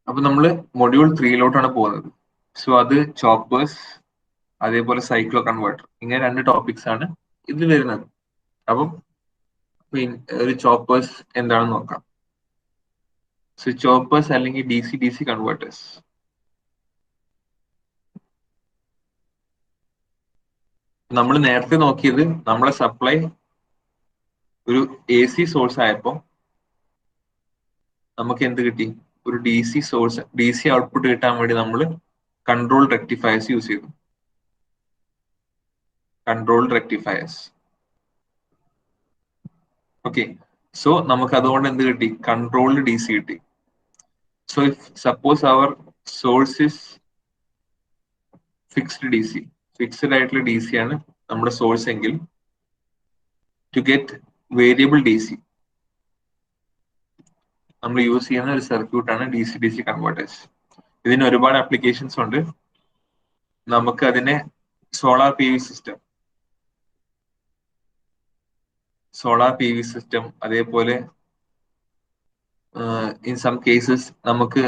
അപ്പൊ നമ്മൾ മൊഡ്യൂൾ 3 പോകുന്നത്. സോ അത് ചോപ്പേഴ്സ്, അതേപോലെ സൈക്ലോ കൺവേർട്ടർ, ഇങ്ങനെ 2 ടോപ്പിക്സ് ആണ് ഇതിൽ വരുന്നത്. അപ്പം ഒരു ചോപ്പേഴ്സ് എന്താണെന്ന് നോക്കാം. സോ ചോപ്പേഴ്സ് അല്ലെങ്കിൽ DC കൺവേർട്ടേഴ്സ്. നമ്മൾ നേരത്തെ നോക്കിയത് നമ്മളെ സപ്ലൈ ഒരു AC സോഴ്സ് ആയപ്പോൾ നമുക്ക് എന്ത് കിട്ടി? ഒരു DC സോഴ്സ്, DC ഔട്ട്പുട്ട് കിട്ടാൻ വേണ്ടി നമ്മൾ കൺട്രോൾ റെക്ടിഫയേഴ്സ് യൂസ് ചെയ്തു. Control rectifiers. ഓക്കെ, സോ നമുക്ക് അതുകൊണ്ട് എന്ത് കിട്ടി? കൺട്രോൾഡ് DC കിട്ടി. So if suppose our source is fixed DC, fixed ആയിട്ടുള്ള DC ആണ് നമ്മുടെ സോഴ്സ് എങ്കിൽ, ടു ഗെറ്റ് വേരിയബിൾ DC നമ്മൾ യൂസ് ചെയ്യുന്ന ഒരു സർക്യൂട്ടാണ് DC കൺവേർട്ടേഴ്സ്. ഇതിന് ഒരുപാട് ആപ്ലിക്കേഷൻസ് ഉണ്ട്. നമുക്ക് അതിനെ സോളാർ PV സിസ്റ്റം, അതേപോലെ ഇൻ സം കേസസ് നമുക്ക്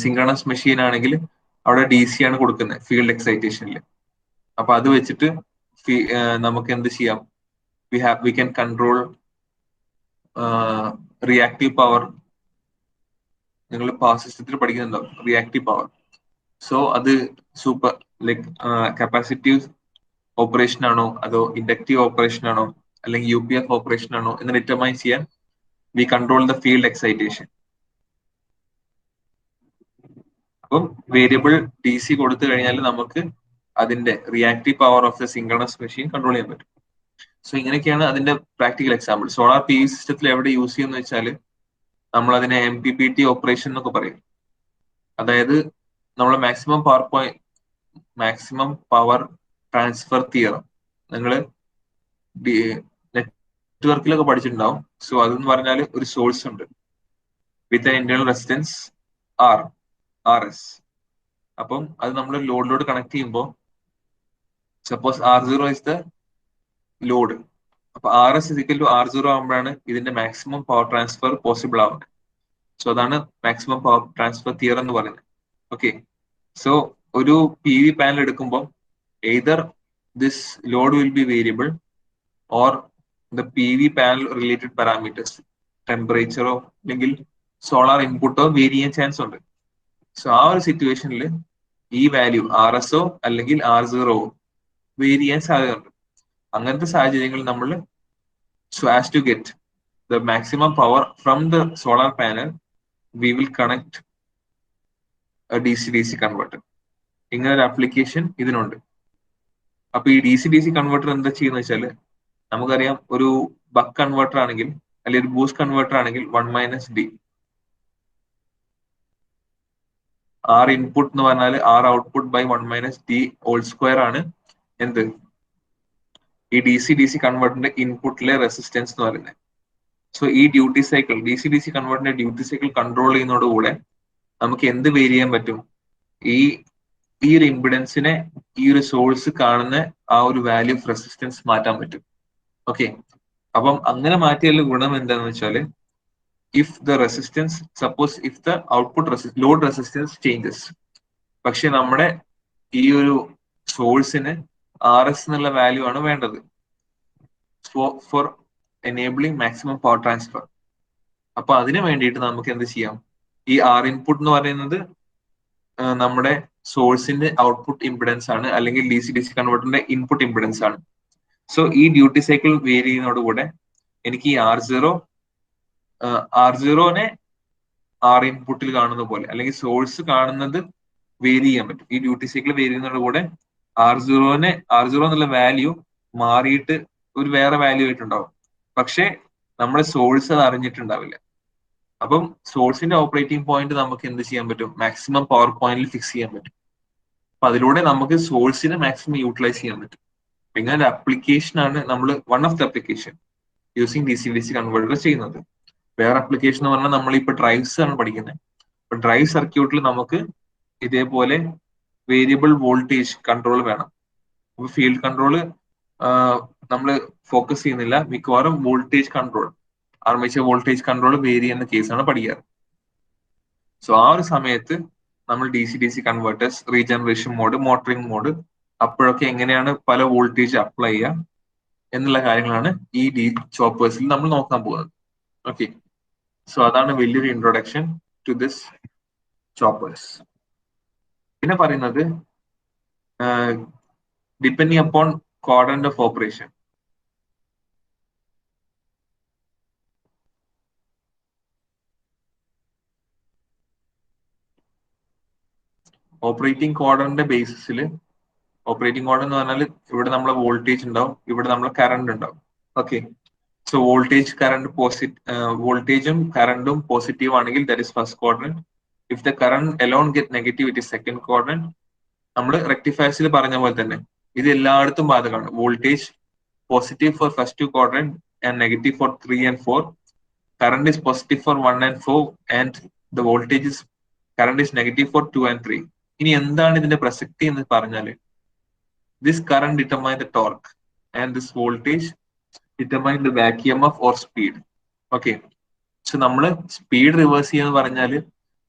സിങ്ക്രണസ് മെഷീൻ ആണെങ്കിൽ അവിടെ DC ആണ് കൊടുക്കുന്നത് ഫീൽഡ് എക്സൈറ്റേഷനിൽ. അപ്പൊ അത് വെച്ചിട്ട് നമുക്ക് എന്ത് ചെയ്യാം? We can control reactive power. നിങ്ങൾ പവർ സിസ്റ്റത്തിൽ പഠിക്കുന്നുണ്ടാവും റിയാക്റ്റീവ് പവർ. സോ അത് സൂപ്പർ ലൈക്ക് കപ്പാസിറ്റീവ് ഓപ്പറേഷൻ ആണോ അതോ ഇൻഡക്റ്റീവ് ഓപ്പറേഷൻ ആണോ അല്ലെങ്കിൽ UPF ഓപ്പറേഷൻ ആണോ എന്ന് ഡിറ്റർമൈൻ ചെയ്യാൻ we control the field excitation. അപ്പം വേരിയബിൾ DC കൊടുത്തു കഴിഞ്ഞാൽ നമുക്ക് അതിന്റെ reactive power of the synchronous machine control ചെയ്യാൻ പറ്റും. സോ ഇങ്ങനെയൊക്കെയാണ് അതിന്റെ പ്രാക്ടിക്കൽ എക്സാമ്പിൾ. സോളാർ PV സിസ്റ്റത്തിൽ എവിടെ യൂസ് ചെയ്യുന്ന വെച്ചാൽ നമ്മൾ അതിനെ MPPT ഓപ്പറേഷൻ എന്നൊക്കെ പറയും. അതായത് നമ്മളെ മാക്സിമം പവർ ട്രാൻസ്ഫർ തിയറം നിങ്ങൾ നെറ്റ്വർക്കിലൊക്കെ പഠിച്ചിട്ടുണ്ടാവും. സോ അതെന്ന് പറഞ്ഞാൽ ഒരു സോഴ്സ് ഉണ്ട് വിത്ത് ഇന്റേണൽ റെസിസ്റ്റൻസ് RS. അപ്പം അത് നമ്മൾ ലോഡിലോട് കണക്ട് ചെയ്യുമ്പോൾ suppose R0 is the load. അപ്പൊ RS = R0 ആകുമ്പോഴാണ് ഇതിന്റെ മാക്സിമം പവർ ട്രാൻസ്ഫർ പോസിബിൾ ആവുന്നത്. സോ അതാണ് മാക്സിമം പവർ ട്രാൻസ്ഫർ തിയറം എന്ന് പറയുന്നത്. ഓക്കെ, സോ ഒരു PV പാനൽ എടുക്കുമ്പോൾ either this load will be variable or the PV panel related parameters, ടെമ്പറേച്ചറോ അല്ലെങ്കിൽ സോളാർ ഇൻപുട്ടോ വേരി ചെയ്യാൻ ചാൻസ് ഉണ്ട്. സോ ആ ഒരു സിറ്റുവേഷനിൽ ഈ വാല്യൂ RSO അല്ലെങ്കിൽ R0 വേരി ചെയ്യാൻ സാധ്യതയുണ്ട്. അങ്ങനത്തെ സാഹചര്യങ്ങളിൽ നമ്മൾ so as to get the maximum power from the solar panel we will connect DC converter. ഇങ്ങനെ ഒരു ആപ്ലിക്കേഷൻ ഇതിനുണ്ട്. അപ്പൊ ഈ DC കൺവേർട്ടർ എന്താ ചെയ്യുന്ന വെച്ചാൽ നമുക്കറിയാം ഒരു ബക്ക് കൺവേർട്ടർ ആണെങ്കിൽ അല്ലെങ്കിൽ ഒരു ബൂസ്റ്റ് കൺവേർട്ടർ ആണെങ്കിൽ 1 - D R ഇൻപുട്ട് എന്ന് പറഞ്ഞാൽ R output by 1 - D whole square ആണ് എന്ത് ഈ DC കൺവേർട്ടറിന്റെ ഇൻപുട്ടിലെ റെസിസ്റ്റൻസ് എന്ന് പറയുന്നത്. സോ ഈ ഡ്യൂട്ടി സൈക്കിൾ DC കൺവേർട്ടറിന്റെ ഡ്യൂട്ടി സൈക്കിൾ കൺട്രോൾ ചെയ്യുന്നതോടുകൂടെ നമുക്ക് എന്ത് വേരി ചെയ്യാൻ പറ്റും? ഈ ഒരു ഇമ്പിഡൻസിനെ ഈ ഒരു സോഴ്സ് കാണുന്ന ആ ഒരു വാല്യൂ ഓഫ് റെസിസ്റ്റൻസ് മാറ്റാൻ പറ്റും. ഓക്കെ, അപ്പം അങ്ങനെ മാറ്റിയാലുള്ള ഗുണം എന്താണെന്ന് വെച്ചാൽ if the resistance suppose if the output load resistance changes, പക്ഷെ നമ്മുടെ ഈ ഒരു സോഴ്സിന് RS എന്നുള്ള വാല്യൂ ആണ് വേണ്ടത് for enabling maximum power transfer. അപ്പൊ അതിന് വേണ്ടിയിട്ട് നമുക്ക് എന്ത് ചെയ്യാം? ഈ R ഇൻപുട്ട് എന്ന് പറയുന്നത് നമ്മുടെ സോഴ്സിന്റെ ഔട്ട്പുട്ട് ഇമ്പിഡൻസ് ആണ്, അല്ലെങ്കിൽ DC കൺവേർട്ടറിന്റെ ഇൻപുട്ട് ഇമ്പിഡൻസ് ആണ്. സോ ഈ ഡ്യൂട്ടി സൈക്കിൾ വേരി ചെയ്യുന്നതോടുകൂടെ എനിക്ക് ഈ R0നെ R ഇൻപുട്ടിൽ കാണുന്ന പോലെ അല്ലെങ്കിൽ സോഴ്സ് കാണുന്നത് വേരി ചെയ്യാൻ പറ്റും. ഈ ഡ്യൂട്ടി സൈക്കിൾ വേരി ചെയ്യുന്നതോടുകൂടെ R0 എന്നുള്ള വാല്യൂ മാറിയിട്ട് ഒരു വേറെ വാല്യൂ ആയിട്ടുണ്ടാവും, പക്ഷെ നമ്മുടെ സോഴ്സ് അത് അറിഞ്ഞിട്ടുണ്ടാവില്ല. അപ്പം സോഴ്സിന്റെ ഓപ്പറേറ്റിംഗ് പോയിന്റ് നമുക്ക് എന്ത് ചെയ്യാൻ പറ്റും? മാക്സിമം പവർ പോയിന്റിൽ ഫിക്സ് ചെയ്യാൻ പറ്റും. അപ്പൊ അതിലൂടെ നമുക്ക് സോഴ്സിനെ മാക്സിമം യൂട്ടിലൈസ് ചെയ്യാൻ പറ്റും. ഇങ്ങനെ ഒരു ആപ്ലിക്കേഷൻ ആണ് നമ്മൾ one of the application using DC converter ചെയ്യുന്നത്. വേറെ ആപ്ലിക്കേഷൻ എന്ന് പറഞ്ഞാൽ നമ്മൾ ഇപ്പൊ ഡ്രൈവ്സ് ആണ് പഠിക്കുന്നത്. ഇപ്പൊ ഡ്രൈവ് സർക്യൂട്ടിൽ നമുക്ക് ഇതേപോലെ വേരിയബിൾ വോൾട്ടേജ് കൺട്രോൾ വേണം. അപ്പൊ ഫീൽഡ് കൺട്രോള് നമ്മൾ ഫോക്കസ് ചെയ്യുന്നില്ല, മിക്കവാറും voltage control, armature voltage control vary ചെയ്യുന്ന കേസാണ് പഠിക്കാറ്. സോ ആ ഒരു സമയത്ത് നമ്മൾ DC converters, regeneration mode, motoring mode, അപ്പോഴൊക്കെ എങ്ങനെയാണ് പല വോൾട്ടേജ് അപ്ലൈ ചെയ്യുക എന്നുള്ള കാര്യങ്ങളാണ് ഈ ചോപ്പേഴ്സിൽ നമ്മൾ നോക്കാൻ പോകുന്നത്. ഓക്കെ, സോ അതാണ് വലിയൊരു ഇൻട്രൊഡക്ഷൻ ടു ദിസ് ചോപ്പേഴ്സ്. പിന്നെ പറയുന്നത് depending upon quadrant of operation. Operating ക്വാഡ്രന്റിന്റെ ബേസിസിൽ, ഓപ്പറേറ്റിംഗ് ക്വാഡ്രന്റ് എന്ന് പറഞ്ഞാൽ ഇവിടെ നമ്മളെ വോൾട്ടേജ് ഉണ്ടാവും, ഇവിടെ നമ്മളെ കറണ്ട് ഉണ്ടാവും. ഓക്കെ, സോ വോൾട്ടേജും കറണ്ടും പോസിറ്റീവ് ആണെങ്കിൽ that is first quadrant. If the current alone get negative it is second quadrant. നമ്മൾ റെക്ടിഫയേഴ്സിൽ പറഞ്ഞ പോലെ തന്നെ ഇത് എല്ലായിടത്തും ബാധകമാണ്. Voltage positive for first two quadrant and negative for 3 and 4. Current is positive for 1 and 4 and the voltage is current is negative for 2 and 3. ഇനി എന്താണ് ഇതിന്റെ പ്രസക്തി എന്ന് പറഞ്ഞാൽ, this current determine the torque and this voltage determine the back EMF or speed. Okay, so നമ്മള് speed reverse ചെയ്യാന്ന് പറഞ്ഞാല്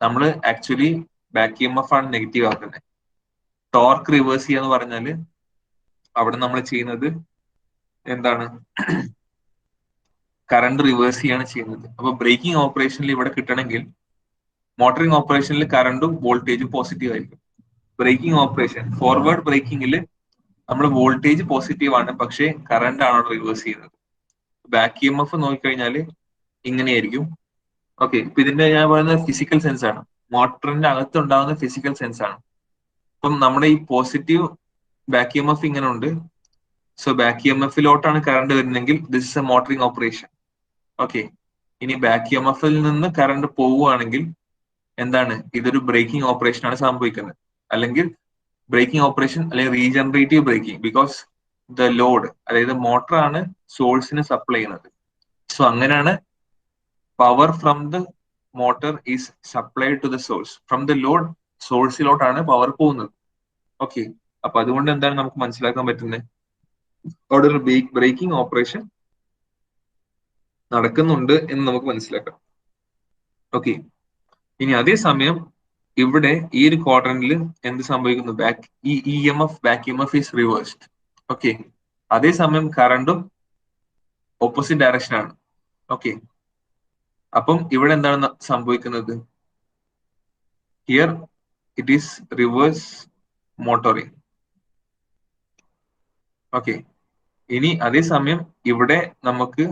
നമ്മൾ ആക്ച്വലി ബാക്ക് EMF ആണ് നെഗറ്റീവ് ആക്കുന്നത്. ടോർക്ക് റിവേഴ്സ് ചെയ്യാന്ന് പറഞ്ഞാല് അവിടെ നമ്മൾ ചെയ്യുന്നത് എന്താണ്, കറണ്ട് റിവേഴ്സ് ചെയ്യാണ് ചെയ്യുന്നത്. അപ്പൊ ബ്രേക്കിംഗ് ഓപ്പറേഷനിൽ ഇവിടെ കിട്ടണമെങ്കിൽ മോട്ടറിംഗ് ഓപ്പറേഷനിൽ കറണ്ടും വോൾട്ടേജും പോസിറ്റീവ് ആയിരിക്കും. ബ്രേക്കിംഗ് ഓപ്പറേഷൻ, ഫോർവേഡ് ബ്രേക്കിംഗിൽ നമ്മൾ വോൾട്ടേജ് പോസിറ്റീവ് ആണ്, പക്ഷേ കറണ്ട് ആണ് റിവേഴ്സ് ചെയ്യുന്നത്. ബാക്ക് EMF നോക്കിക്കഴിഞ്ഞാൽ ഇങ്ങനെയായിരിക്കും. ഓക്കെ, ഇപ്പൊ ഇതിന്റെ ഞാൻ പറയുന്നത് ഫിസിക്കൽ സെൻസ് ആണ്, മോട്ടറിന്റെ അകത്തുണ്ടാകുന്ന ഫിസിക്കൽ സെൻസ് ആണ്. അപ്പം നമ്മുടെ ഈ പോസിറ്റീവ് ബാക്ക് EMF ഇങ്ങനെ ഉണ്ട്. സോ ബാക്ക് EMF-ലോട്ടാണ് കറണ്ട് വരുന്നതെങ്കിൽ this is A motoring operation. Okay, ഇനി ബാക്ക് EMF-ൽ നിന്ന് കറണ്ട് പോവുകയാണെങ്കിൽ എന്താണ്, ഇതൊരു ബ്രേക്കിംഗ് ഓപ്പറേഷൻ ആണ് സംഭവിക്കുന്നത്. അല്ലെങ്കിൽ ബ്രേക്കിംഗ് ഓപ്പറേഷൻ അല്ലെങ്കിൽ regenerative braking, because the load, അതായത് മോട്ടറാണ് സോഴ്സിന് സപ്ലൈ ചെയ്യുന്നത്. സോ അങ്ങനെയാണ് power from the motor is supplied to the source. From the load സോഴ്സിലോട്ടാണ് പവർ പോകുന്നത്. ഓക്കെ, അപ്പൊ അതുകൊണ്ട് എന്താണ് നമുക്ക് മനസ്സിലാക്കാൻ പറ്റുന്നത്, അവിടെ ഒരു ബ്രേക്കിംഗ് ഓപ്പറേഷൻ നടക്കുന്നുണ്ട് എന്ന് നമുക്ക് മനസ്സിലാക്കാം. ഓക്കെ, ഇനി അതേസമയം ഇവിടെ ഈ ഒരു ക്വാഡ്രന്റിൽ എന്ത് സംഭവിക്കുന്നു, ഈ back EMF is reversed. Okay, അതേസമയം കറണ്ടും ഓപ്പോസിറ്റ് ഡയറക്ഷൻ ആണ്. ഓക്കെ, അപ്പം ഇവിടെ എന്താണ് സംഭവിക്കുന്നത്, here it is reverse motoring. Okay, ഇനി അതേസമയം ഇവിടെ നമുക്ക്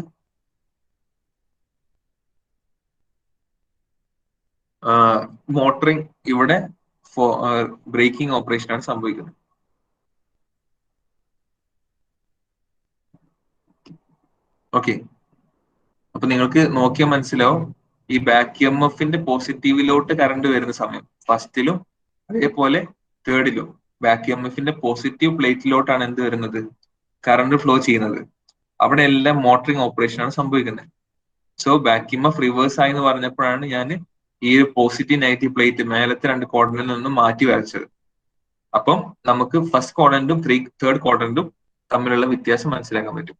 മോട്ടറിംഗ്, ഇവിടെ ബ്രേക്കിംഗ് ഓപ്പറേഷൻ ആണ് സംഭവിക്കുന്നത്. ഓക്കെ, അപ്പൊ നിങ്ങൾക്ക് നോക്കിയാൽ മനസ്സിലാവും, ഈ ബാക്ക് EMF-ന്റെ പോസിറ്റീവിലോട്ട് കറണ്ട് വരുന്ന സമയം ഫസ്റ്റിലും അതേപോലെ തേർഡിലും ബാക്ക് EMF-ന്റെ പോസിറ്റീവ് പ്ലേറ്റിലോട്ടാണ് എന്ത് വരുന്നത്, കറണ്ട് ഫ്ലോ ചെയ്യുന്നത്. അവിടെ എല്ലാം മോട്ടറിംഗ് ഓപ്പറേഷൻ ആണ് സംഭവിക്കുന്നത്. സോ ബാക്ക് EMF റിവേഴ്സ് ആയി എന്ന് പറഞ്ഞപ്പോഴാണ് ഞാൻ ഈ പോസിറ്റീവ് നെഗറ്റീവ് പ്ലേറ്റ് മേലത്തെ രണ്ട് ക്വാഡ്രന്റിൽ നിന്നും മാറ്റി വരച്ചത്. അപ്പം നമുക്ക് ഫസ്റ്റ് ക്വാഡ്രന്റും തേർഡ് ക്വാഡ്രന്റും തമ്മിലുള്ള വ്യത്യാസം മനസ്സിലാക്കാൻ പറ്റും.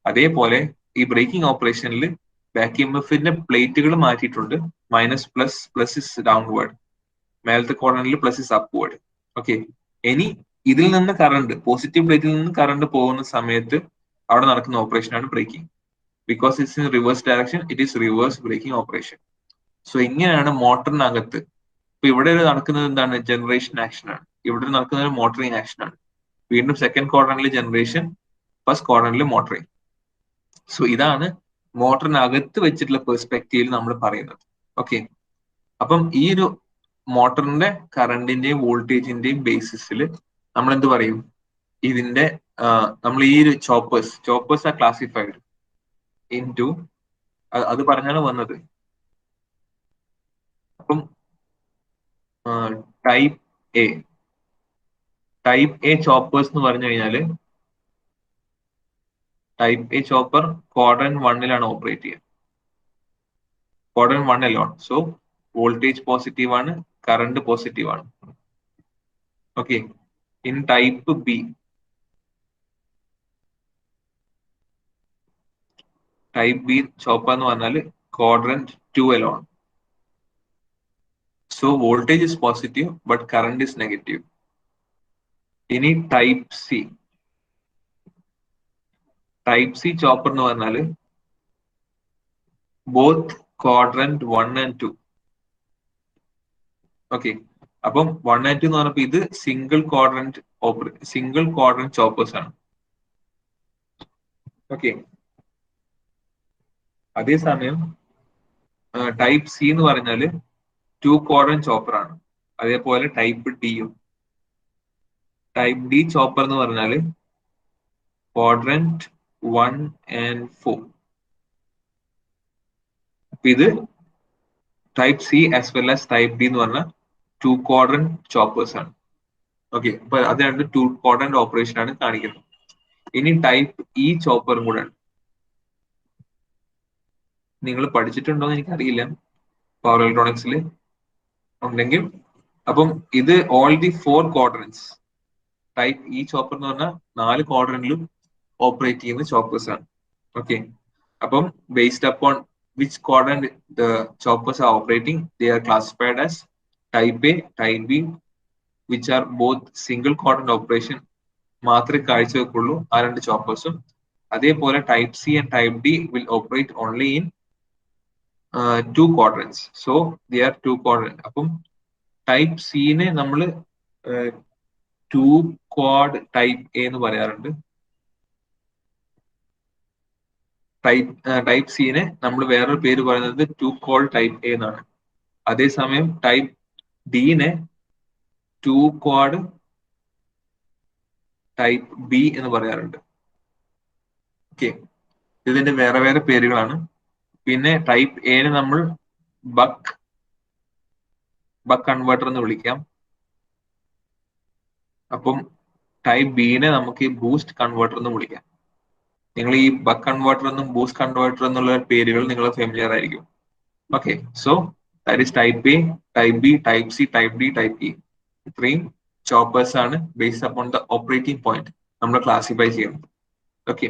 അതേപോലെ ഈ ബ്രേക്കിംഗ് ഓപ്പറേഷനിൽ ബാക്ക് EMF-ന്റെ പ്ലേറ്റുകൾ മാറ്റിയിട്ടുണ്ട്. മൈനസ് പ്ലസ് ഇസ് ഡൗൺവേർഡ്, മേലത്തെ ക്വാഡ്രന്റിൽ പ്ലസ് ഇസ് അപ്വേർഡ്. ഓക്കെ, ഇനി ഇതിൽ നിന്ന് കറണ്ട്, പോസിറ്റീവ് പ്ലേറ്റിൽ നിന്ന് കറണ്ട് പോകുന്ന സമയത്ത് അവിടെ നടക്കുന്ന ഓപ്പറേഷൻ ആണ് braking. Because it's in reverse direction, it is reverse braking operation. So ഇങ്ങനെയാണ് മോട്ടറിനകത്ത്. ഇപ്പൊ ഇവിടെ നടക്കുന്നത് എന്താണ്, ജനറേഷൻ ആക്ഷൻ ആണ്. ഇവിടെ നടക്കുന്നത് മോട്ടറിംഗ് ആക്ഷൻ ആണ്. വീണ്ടും സെക്കൻഡ് ക്വാഡ്രന്റിൽ ജനറേഷൻ, ഫസ്റ്റ് ക്വാഡ്രന്റിൽ മോട്ടറിംഗ്. സോ ഇതാണ് മോട്ടറിനകത്ത് വെച്ചിട്ടുള്ള പെർസ്പെക്റ്റീവിൽ നമ്മൾ പറയുന്നത്. ഓക്കെ, അപ്പം ഈ ഒരു മോട്ടറിന്റെ കറണ്ടിന്റെയും വോൾട്ടേജിന്റെയും ബേസിസിൽ നമ്മൾ എന്ത് പറയും, ഇതിന്റെ നമ്മൾ ഈ ഒരു choppers are classified into, അത് പറഞ്ഞാണ് വന്നത്. അപ്പം ടൈപ്പ് എ ചോപ്പേഴ്സ് എന്ന് പറഞ്ഞു കഴിഞ്ഞാല്, ടൈപ്പ് എ ചോപ്പർ ക്വാഡ്രന്റ് 1-ലാണ് ഓപ്പറേറ്റ് ചെയ്യുക. Quadrant 1 alone. So voltage positive ആണ്, കറണ്ട് പോസിറ്റീവ് ആണ്. Okay, in type B, chopper എന്ന് പറഞ്ഞാൽ quadrant 2 alone. So voltage is positive but current is negative. ഇനി ടൈപ്പ് സി ചോപ്പർ എന്ന് പറഞ്ഞാല് ബോത്ത് ക്വാഡ്രന്റ് 1 and 2. ഓക്കെ, അപ്പം 1 and 2 എന്ന് പറഞ്ഞപ്പോ ഇത് സിംഗിൾ ക്വാഡ്രന്റ് ചോപ്പേഴ്സ് ആണ്. ഓക്കെ, അതേസമയം ടൈപ്പ് സി എന്ന് പറഞ്ഞാല് 2 ക്വാഡ്രന്റ് ചോപ്പർ ആണ്. അതേപോലെ ടൈപ്പ് ഡിയും. ടൈപ്പ് ഡി ചോപ്പർ എന്ന് പറഞ്ഞാല് ക്വാഡ്രന്റ് 1 and 4. ഇത് type C as well as type D എന്ന് പറഞ്ഞ 2 ക്വാഡ്രന്റ് ചോപ്പേഴ്സ് ആണ്. ഓക്കെ, അപ്പൊ അത് രണ്ട് 2 ക്വാഡ്രന്റ് ഓപ്പറേഷൻ ആണ് കാണിക്കുന്നത്. ഇനി ടൈപ്പ് ഇ ചോപ്പറും കൂടെ ഉണ്ട്. നിങ്ങൾ പഠിച്ചിട്ടുണ്ടോ എന്ന് എനിക്കറിയില്ല, പവർ ഇലക്ട്രോണിക്സിൽ ഉണ്ടെങ്കിൽ. അപ്പം ഇത് all the 4 quadrants. Type E chopper എന്ന് പറഞ്ഞാൽ 4 ക്വാഡ്രന്റിലും ഓപ്പറേറ്റ് ചെയ്യുന്ന ചോപ്പേഴ്സ് ആണ്. ഓക്കെ, അപ്പം based upon which quadrant the choppers are operating, they are classified as type A, type B, which are both single quadrant operation മാത്രമേ കാഴ്ചവെക്കുള്ളൂ ആ രണ്ട് ചോപ്പേഴ്സും. അതേപോലെ type C and type D will operate only in 2 quadrants. So they are 2 quadrant. അപ്പം type സിനെ നമ്മൾ 2 quad type A എന്ന് പറയാറുണ്ട്. Type സിനെ നമ്മൾ വേറൊരു പേര് പറയുന്നത് 2 quad ടൈപ്പ് എ എന്നാണ്. അതേസമയം ടൈപ്പ് ഡിനെ 2 quad ടൈപ്പ് ബി എന്ന് പറയാറുണ്ട്. ഓക്കെ, ഇതിന്റെ വേറെ വേറെ പേരുകളാണ്. പിന്നെ ടൈപ്പ് എനെ നമ്മൾ ബക്ക് കൺവേർട്ടർ എന്ന് വിളിക്കാം. അപ്പം ടൈപ്പ് ബിനെ നമുക്ക് ബൂസ്റ്റ് കൺവേർട്ടർ എന്ന് വിളിക്കാം. നിങ്ങൾ ഈ ബക്ക് കൺവേർട്ടർ എന്നും ബൂസ്റ്റ് കൺവേർട്ടർ എന്നുള്ള പേരുകൾ നിങ്ങൾ ഫെമിലിയർ ആയിരിക്കും. Okay, so that is type A, type B, type C, type D, type E. ഇത്രയും ചോപ്പേഴ്സ് ആണ് based upon the operating point നമ്മൾ ക്ലാസിഫൈ ചെയ്യുന്നത്. ഓക്കെ.